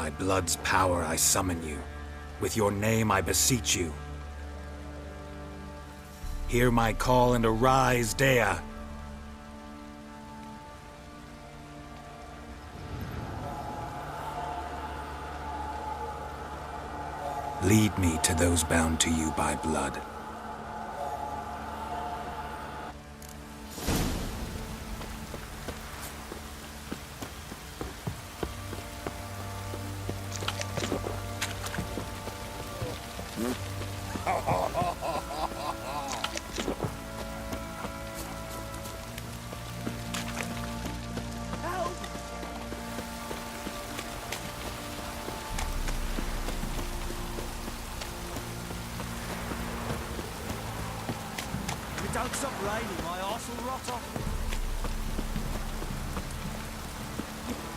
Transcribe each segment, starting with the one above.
By blood's power I summon you. With your name I beseech you. Hear my call and arise, Dea. Lead me to those bound to you by blood. Don't stop raining, my arse will rot off.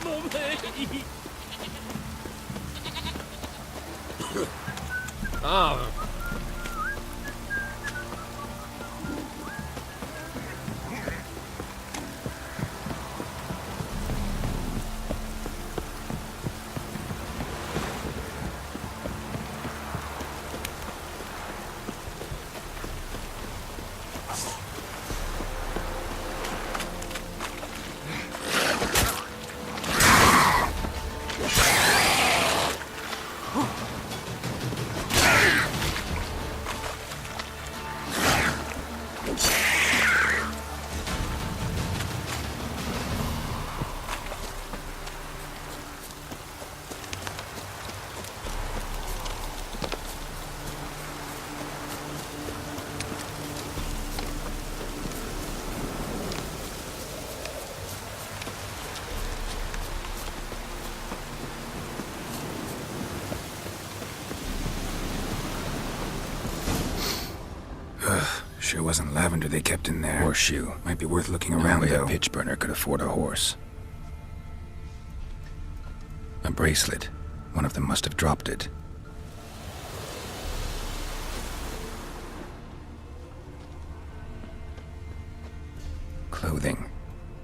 Mummy! Oh. Sure wasn't lavender they kept in there. Horseshoe. Might be worth looking around, though. A pitch burner could afford a horse. A bracelet. One of them must have dropped it. Clothing.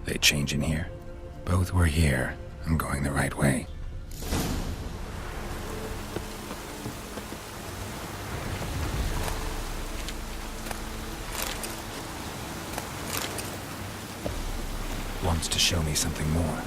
They change in here? Both were here. I'm going the right way. Wants to show me something more.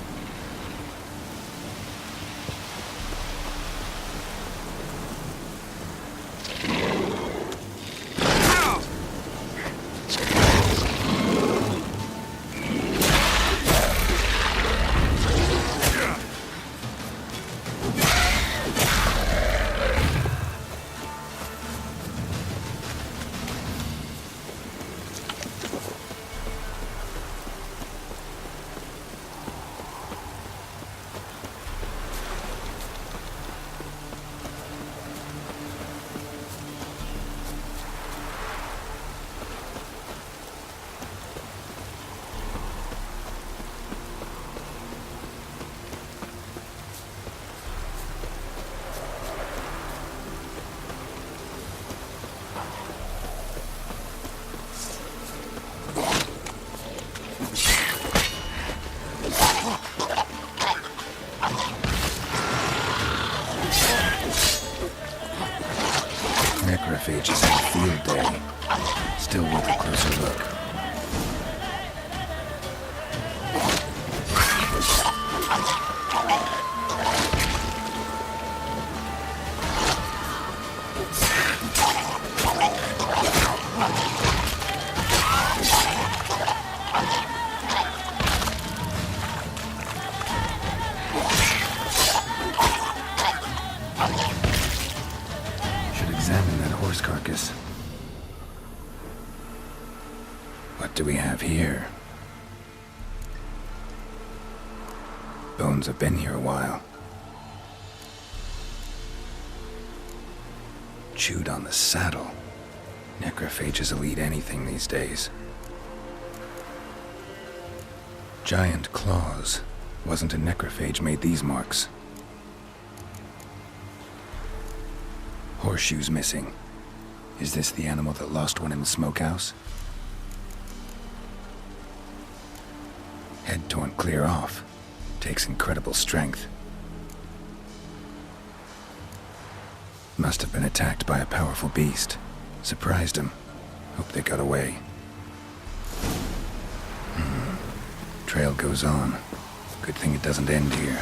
Necrophages had a field day. Still worth a closer look. Examine that horse carcass. What do we have here? Bones have been here a while. Chewed on the saddle. Necrophages will eat anything these days. Giant claws. Wasn't a necrophage made these marks. Horseshoes missing. Is this the animal that lost one in the smokehouse? Head torn clear off. Takes incredible strength. Must have been attacked by a powerful beast. Surprised him. Hope they got away. Trail goes on. Good thing it doesn't end here.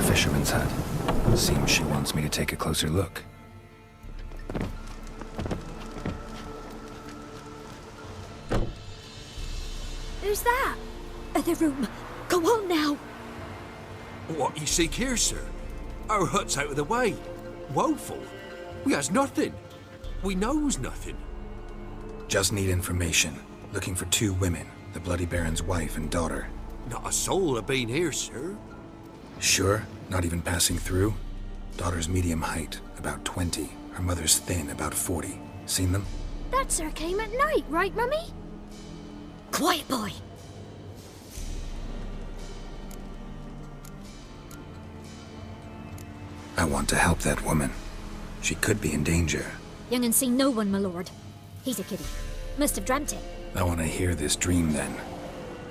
Fisherman's hut. Seems she wants me to take a closer look. Who's that? Other room. Go on now. What you seek here, sir? Our hut's out of the way. Woeful. We has nothing. We knows nothing. Just need information. Looking for 2 women. The Bloody Baron's wife and daughter. Not a soul have been here, sir. Sure? Not even passing through? Daughter's medium height, about 20. Her mother's thin, about 40. Seen them? That sir came at night, right, Mummy? Quiet, boy. I want to help that woman. She could be in danger. Young and seen no one, my lord. He's a kiddie. Must have dreamt it. I want to hear this dream then.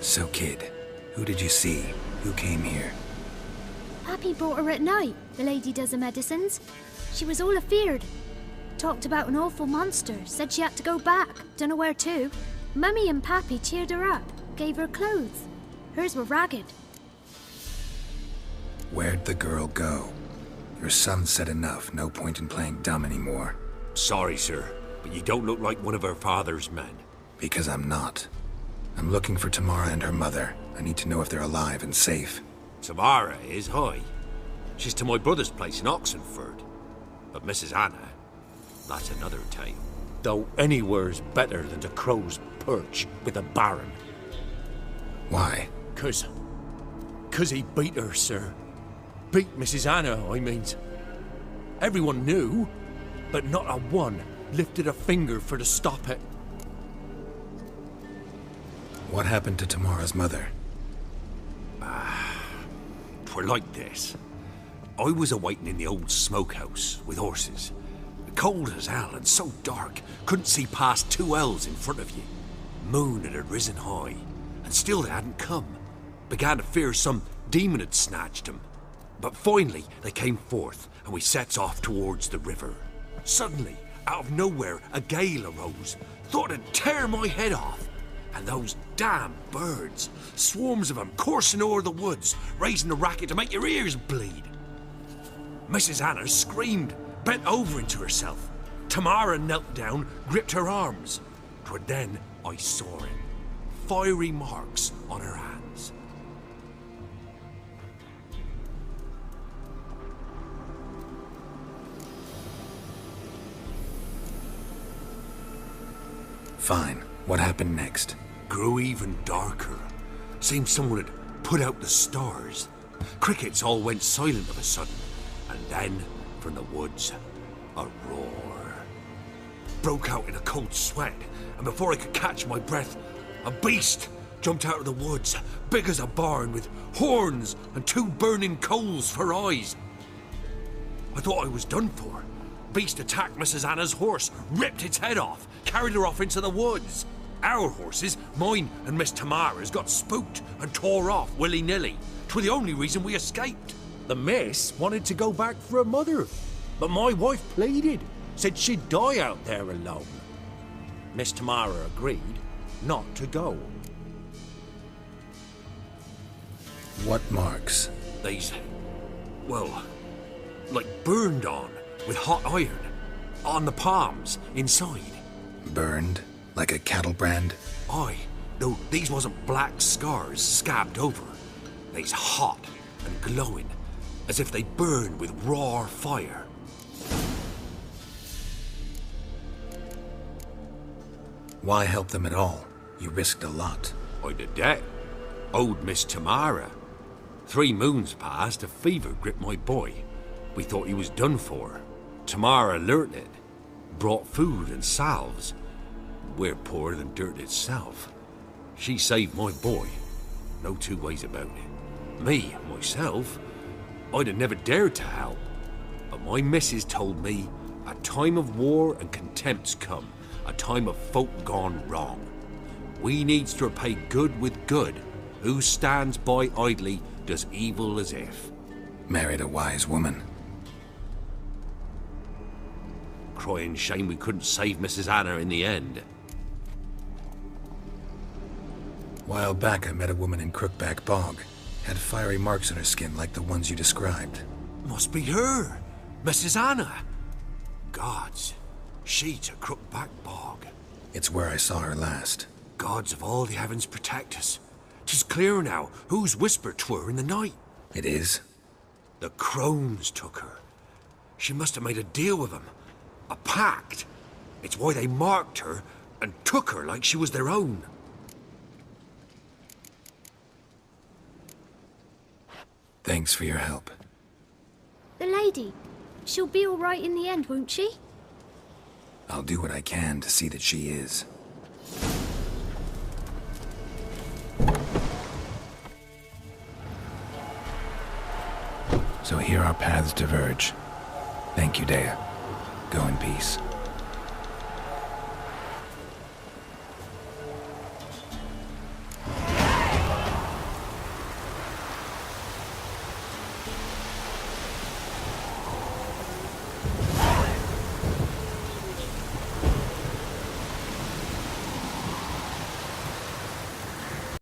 So, kid, who did you see? Who came here? Pappy brought her at night, the lady does the medicines. She was all afeared. Talked about an awful monster, said she had to go back, dunno where to. Mummy and Pappy cheered her up, gave her clothes. Hers were ragged. Where'd the girl go? Your son said enough, no point in playing dumb anymore. Sorry, sir, but you don't look like one of her father's men. Because I'm not. I'm looking for Tamara and her mother. I need to know if they're alive and safe. Tamara is high. She's to my brother's place in Oxenford. But Mrs. Anna, that's another tale. Though anywhere's better than the Crow's Perch with a baron. Why? 'Cause he beat her, sir. Beat Mrs. Anna, I means. Everyone knew, but not a one lifted a finger for to stop it. What happened to Tamara's mother? 'Twere like this. I was awaiting in the old smokehouse with horses. Cold as hell and so dark, couldn't see past 2 ells in front of you. Moon had risen high, and still they hadn't come. Began to fear some demon had snatched them. But finally they came forth, and we sets off towards the river. Suddenly, out of nowhere, a gale arose. Thought it'd tear my head off. And those damn birds, swarms of them coursing o'er the woods, raising a racket to make your ears bleed. Mrs. Anna screamed, bent over into herself. Tamara knelt down, gripped her arms. 'Twere then I saw it. Fiery marks on her hands. Fine. What happened next? Grew even darker. Seemed someone had put out the stars. Crickets all went silent of a sudden. And then, from the woods, a roar. Broke out in a cold sweat, and before I could catch my breath, a beast jumped out of the woods, big as a barn, with horns and 2 burning coals for eyes. I thought I was done for. Beast attacked Mrs. Anna's horse, ripped its head off, carried her off into the woods. Our horses Mine and Miss Tamara's got spooked and tore off willy-nilly. 'Twere the only reason we escaped. The miss wanted to go back for her mother, but my wife pleaded, said she'd die out there alone. Miss Tamara agreed not to go. What marks? They's, well, like burned on with hot iron. On the palms, inside. Burned? Like a cattle brand? Aye, though these wasn't black scars scabbed over. They's hot and glowing, as if they burned with raw fire. Why help them at all? You risked a lot. I'd a debt. Owed Miss Tamara. 3 moons passed, a fever gripped my boy. We thought he was done for. Tamara learnt it. Brought food and salves. We're poorer than dirt itself. She saved my boy. No two ways about it. Me, myself, I'd have never dared to help. But my missus told me a time of war and contempt's come. A time of folk gone wrong. We needs to repay good with good. Who stands by idly does evil as if. Married a wise woman. Crying shame we couldn't save Mrs. Anna in the end. While back, I met a woman in Crookback Bog. Had fiery marks on her skin like the ones you described. Must be her, Mrs. Anna. Gods, she to Crookback Bog. It's where I saw her last. Gods of all the heavens protect us. 'Tis clear now whose whisper 'twere in the night. It is? The crones took her. She must have made a deal with them. A pact. It's why they marked her and took her like she was their own. Thanks for your help. The lady, she'll be all right in the end, won't she? I'll do what I can to see that she is. So here our paths diverge. Thank you, Dea. Go in peace.